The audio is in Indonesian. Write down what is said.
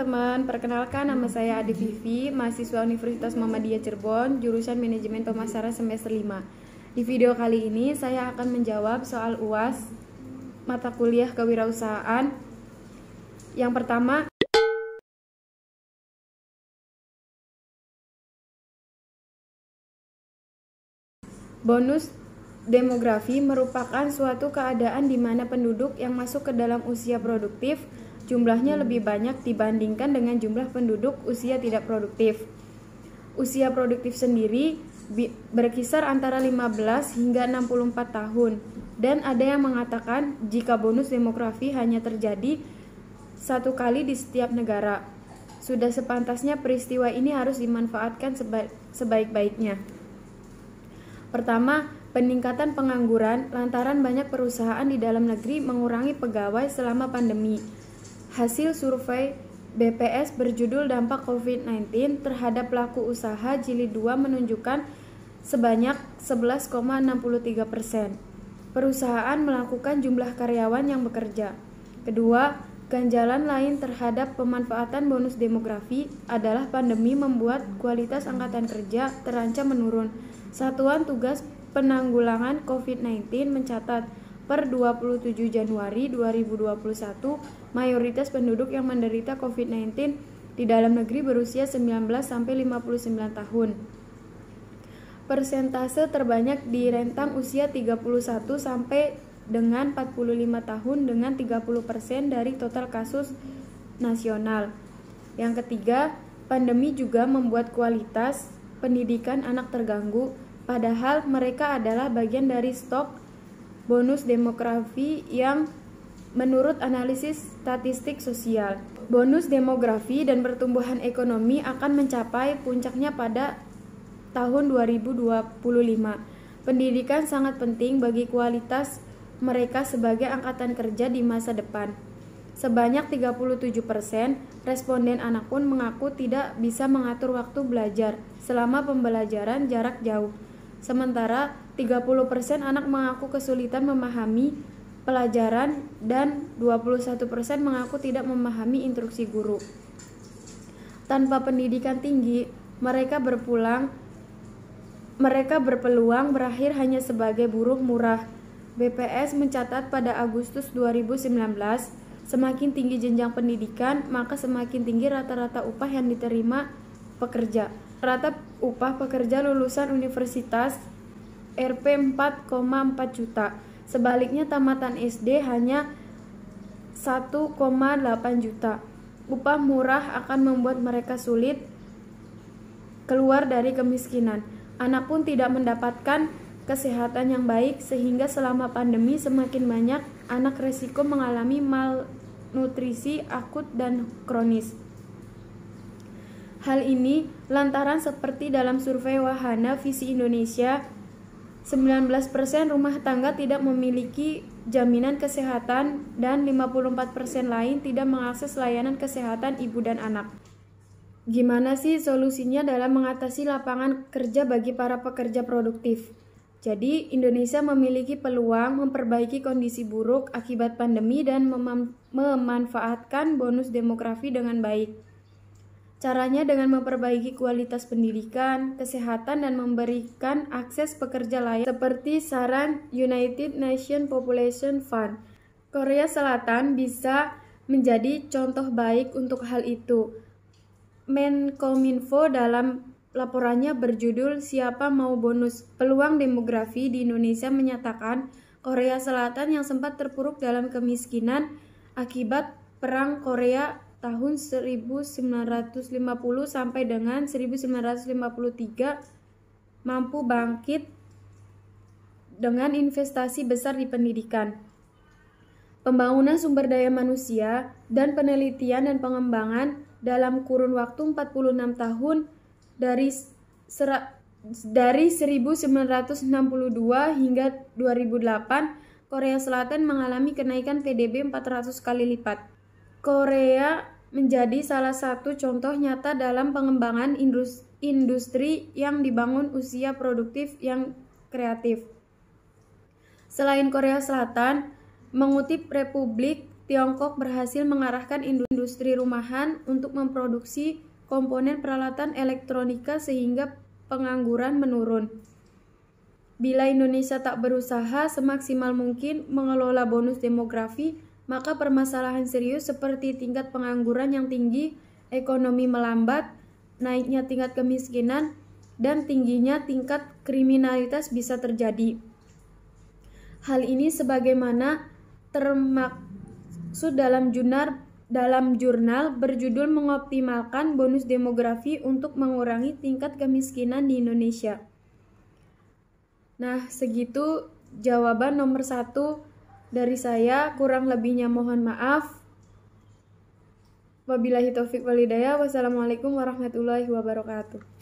teman-teman, perkenalkan nama saya Ade Vivi, mahasiswa Universitas Muhammadiyah Cirebon, jurusan Manajemen Pemasaran semester 5. Di video kali ini saya akan menjawab soal UAS mata kuliah kewirausahaan. Yang pertama, bonus demografi merupakan suatu keadaan di mana penduduk yang masuk ke dalam usia produktif jumlahnya lebih banyak dibandingkan dengan jumlah penduduk usia tidak produktif. Usia produktif sendiri berkisar antara 15 hingga 64 tahun, dan ada yang mengatakan jika bonus demografi hanya terjadi satu kali di setiap negara, sudah sepantasnya peristiwa ini harus dimanfaatkan sebaik-baiknya. Pertama, peningkatan pengangguran lantaran banyak perusahaan di dalam negeri mengurangi pegawai selama pandemi. Hasil survei BPS berjudul Dampak COVID-19 terhadap pelaku usaha jilid 2 menunjukkan sebanyak 11,63%. Perusahaan melakukan jumlah karyawan yang bekerja. Kedua, ganjalan lain terhadap pemanfaatan bonus demografi adalah pandemi membuat kualitas angkatan kerja terancam menurun. Satuan Tugas Penanggulangan COVID-19 mencatat per 27 Januari 2021, mayoritas penduduk yang menderita COVID-19 di dalam negeri berusia 19-59 tahun. Persentase terbanyak di rentang usia 31 sampai dengan 45 tahun dengan 30% dari total kasus nasional. Yang ketiga, pandemi juga membuat kualitas pendidikan anak terganggu, padahal mereka adalah bagian dari stok bonus demografi yang menurut analisis statistik sosial. Bonus demografi dan pertumbuhan ekonomi akan mencapai puncaknya pada tahun 2025. Pendidikan sangat penting bagi kualitas mereka sebagai angkatan kerja di masa depan. Sebanyak 37% responden anak pun mengaku tidak bisa mengatur waktu belajar selama pembelajaran jarak jauh. Sementara 30% anak mengaku kesulitan memahami pelajaran dan 21% mengaku tidak memahami instruksi guru. Tanpa pendidikan tinggi, mereka berpeluang berakhir hanya sebagai buruh murah. BPS mencatat pada Agustus 2019, semakin tinggi jenjang pendidikan, maka semakin tinggi rata-rata upah yang diterima pekerja. Rata upah pekerja lulusan universitas Rp 4,4 juta. Sebaliknya tamatan SD hanya 1,8 juta. Upah murah akan membuat mereka sulit keluar dari kemiskinan. Anak pun tidak mendapatkan kesehatan yang baik, sehingga selama pandemi semakin banyak anak resiko mengalami malnutrisi akut dan kronis. Hal ini lantaran seperti dalam survei Wahana Visi Indonesia, 19% rumah tangga tidak memiliki jaminan kesehatan dan 54% lain tidak mengakses layanan kesehatan ibu dan anak. Gimana sih solusinya dalam mengatasi lapangan kerja bagi para pekerja produktif? Jadi, Indonesia memiliki peluang memperbaiki kondisi buruk akibat pandemi dan memanfaatkan bonus demografi dengan baik. Caranya dengan memperbaiki kualitas pendidikan, kesehatan, dan memberikan akses pekerja layak seperti saran United Nations Population Fund. Korea Selatan bisa menjadi contoh baik untuk hal itu. Menkominfo dalam laporannya berjudul Siapa Mau Bonus Peluang Demografi di Indonesia menyatakan Korea Selatan yang sempat terpuruk dalam kemiskinan akibat Perang Korea tahun 1950 sampai dengan 1953 mampu bangkit dengan investasi besar di pendidikan, pembangunan sumber daya manusia, dan penelitian dan pengembangan dalam kurun waktu 46 tahun dari 1962 hingga 2008, Korea Selatan mengalami kenaikan PDB 400 kali lipat. Korea menjadi salah satu contoh nyata dalam pengembangan industri yang dibangun usia produktif yang kreatif. Selain Korea Selatan, mengutip Republik Tiongkok berhasil mengarahkan industri industri rumahan untuk memproduksi komponen peralatan elektronika sehingga pengangguran menurun. Bila Indonesia tak berusaha semaksimal mungkin mengelola bonus demografi, maka permasalahan serius seperti tingkat pengangguran yang tinggi, ekonomi melambat, naiknya tingkat kemiskinan, dan tingginya tingkat kriminalitas bisa terjadi. Hal ini sebagaimana termaksud dalam jurnal berjudul Mengoptimalkan Bonus Demografi untuk Mengurangi Tingkat Kemiskinan di Indonesia. Nah, segitu jawaban nomor 1 dari saya. Kurang lebihnya mohon maaf. Wabillahi taufiq wal hidayah. Wassalamualaikum warahmatullahi wabarakatuh.